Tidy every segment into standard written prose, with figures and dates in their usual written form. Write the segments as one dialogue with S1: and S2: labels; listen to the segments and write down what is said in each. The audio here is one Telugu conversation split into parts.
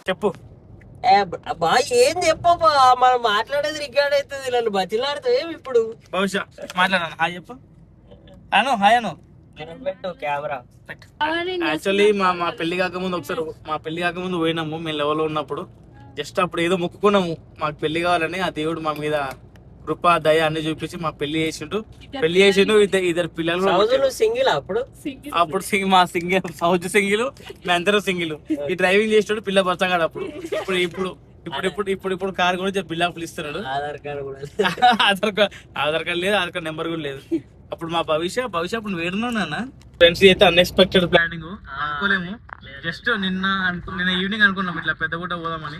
S1: చెప్పు.
S2: బా ఏం చెప్పబ్బా, మనం మాట్లాడేది రికార్డ్ అవుతుంది, నన్ను బతిలాడుతావు ఏమి ఇప్పుడు.
S1: భవిష్య మాట్లాడాను. హాయ్ చెప్పు. అను హాయ్ అను.
S2: పెట్టు కెమెరా.
S1: యాక్చువల్లీ మా పెళ్లి కాకముందు ఒకసారి మా పెళ్లి కాకముందు పోయినాము మేము లెవెల్లో ఉన్నప్పుడు. జస్ట్ అప్పుడు ఏదో మొక్కుకున్నాము మాకు పెళ్లి కావాలని. ఆ దేవుడు మా మీద కృప దయ అన్ని చూపించి మాకు పెళ్లి చేసిండు. ఇద్దరు పిల్లలు కూడా.
S2: సింగిల్ అప్పుడు
S1: మా సింగిల్ సౌజ్ సింగిల్, మేమందరం సింగిల్. ఈ డ్రైవింగ్ చేసినాడు పిల్ల బచ్చగాడు అప్పుడు. ఇప్పుడు ఇప్పుడు ఇప్పుడు ఇప్పుడు ఇప్పుడు ఇప్పుడు కార్ కూడా బిల్ ఆఫ్ ఇస్తున్నాడు.
S2: ఆధార్ కార్డు కూడా
S1: ఆధార్ కార్డు లేదు, ఆధార్ కార్డు నెంబర్ కూడా లేదు. అప్పుడు మా భవిష్య అప్పుడు వేడున్నావు నాన్న. ఫ్రెండ్స్ అయితే అన్ఎక్స్పెక్టెడ్ ప్లానింగ్, అనుకోలేము. జస్ట్ నిన్న ఈవినింగ్ అనుకున్నాం ఇట్లా పెద్దగుట్ట పోదామని.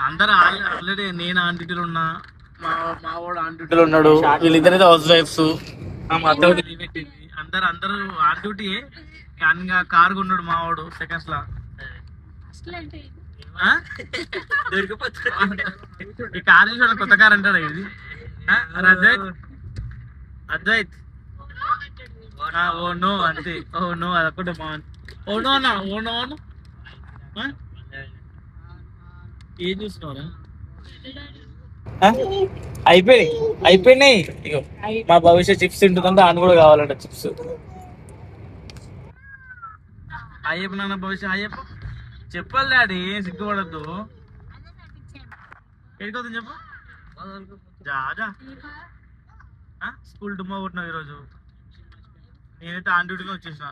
S1: అందరు ఆల్రెడీ నేను ఆన్ డ్యూటీలో ఉన్నా, మా వాడు ఆన్ డ్యూటీలో ఉన్నాడు, వీళ్ళిద్దరైతే హౌస్ వైఫ్స్. మా అత్త లీవ్ పెట్టింది. అందరు ఆన్ డ్యూటీ. కార్ కొన్నాడు మా వాడు సెకండ్స్ లా. ఈ కార్ చూసిన కొత్త కార్ అంటాడు ఇది. అద్వైత్ ఓ నో అంతే. ఓ నో అదొక్కటే బాగుంది. ఓ నో అన్న ఓ నో అన్న. ఏం చూస్తున్నావు? అయిపోయినాయి. ఇగో మా భవిష్య చిప్స్ తింటుందంటే ఆయన కూడా కావాలంట చిప్స్. అయ్యప్ప నాన్న భవిష్య అయ్యప్ప చెప్పాలి డాడీ, ఏం సిగ్గుపడద్దు. ఎక్కడికి చెప్పు. జాజా స్కూల్ డుమ్మా కొట్టినావు ఈరోజు. నేనైతే ఆన్ డ్యూటీలో వచ్చేసిన.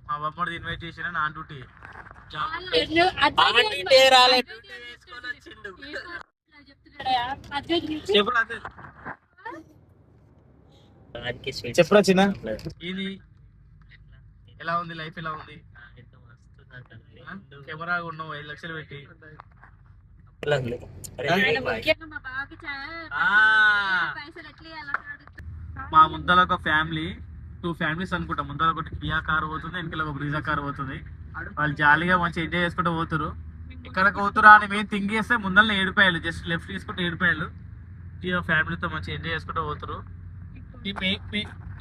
S1: మా బామ్మడిది ఇన్వైట్ చేసిన ఆన్ డ్యూటీ. చెప్పురా చిన్న, ఇది ఎలా ఉంది లైఫ్, ఎలా ఉంది? కెమెరా ఉన్నావు 5 లక్షలు పెట్టి. మా ముందర ఒక ఫ్యామిలీ, 2 ఫ్యామిలీస్ అనుకుంటా. ముందర ఒకటి కియా కార్ పోతుంది, వెనకాల ఒక బ్రీజా కార్ పోతుంది. వాళ్ళు జాలీగా మంచిగా ఎంజాయ్ చేసుకుంటూ పోతారు. ఇక్కడ పోతురా అని మేము థింక్ చేస్తే ముందర ఏడిపోయాలి, జస్ట్ లెఫ్ట్ తీసుకుంటే ఏడిపోయాలి. కియా ఫ్యామిలీతో మంచిగా ఎంజాయ్ చేసుకుంటూ పోతారు.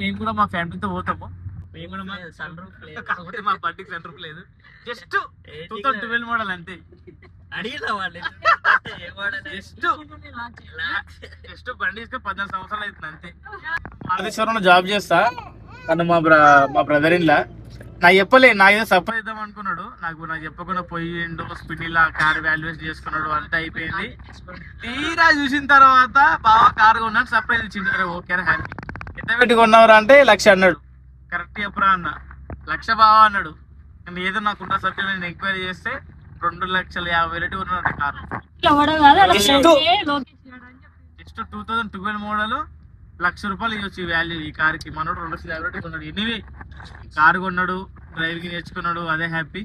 S1: మేము కూడా మా ఫ్యామిలీతో పోతాము. మేము కూడా కాకపోతే మా బండికి సెంటర్ రూప్ లేదు. జస్ట్ 2012 మోడల్ అంతే. జస్ట్ బండి తీసుకొని 14 సంవత్సరాలు అవుతుంది అంతే. ఆదేశ్వరంలో జాబ్ చేస్తా. తను మా బ్రదర్ ఇన్ లా. నాకు చెప్పలే, నాకు ఏదో సర్ప్రైజ్ ఇద్దాం అనుకున్నాడు. నాకు చెప్పకుండా పోయిండు. స్పిన్నిలా కార్ వాల్యుయేషన్ చేసుకున్నాడు, అంతా అయిపోయింది. తీరా చూసిన తర్వాత బాగా కార్ కొన్నాడు, సర్ప్రైజ్ ఇచ్చిండు. అరే ఓకే హ్యాపీ. ఎంత పెట్టి కొన్నావురా అంటే 1,00,000 అన్నాడు. కరెక్ట్ చెప్పరా అన్న, 1,00,000 బావా అన్నాడు. కానీ ఏదో నాకున్న సత్యం నేను ఎంక్వైరీ చేస్తే 2,50,000 ఉన్నాడు కారు. జస్ట్ 2012 మోడల్, ₹1,00,000 ఇవ్వచ్చు వాల్యూ ఈ కార్కి. మనోడు 2,50,000 కొన్నాడు. ఎనివే కారు కొన్నాడు, డ్రైవింగ్ నేర్చుకున్నాడు, అదే హ్యాపీ.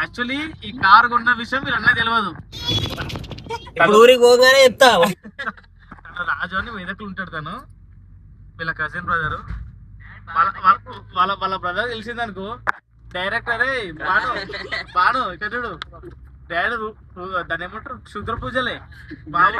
S1: యాక్చువల్లీ ఈ కారు కొన్న విషయం మీరు అన్నది తెలియదు.
S2: ఊరికి పోగానే చెప్తా.
S1: రాజు అని వెదకులు ఉంటాడు తను, వీళ్ళ కజిన్ బ్రదర్. వాళ్ళ బ్రదర్ తెలిసిందనుకో డైరెక్ట్ అరే బాను ఇక్కడ చూడు డాడీ దాన్ని ఏమంటారు శుద్ర పూజలే బాగా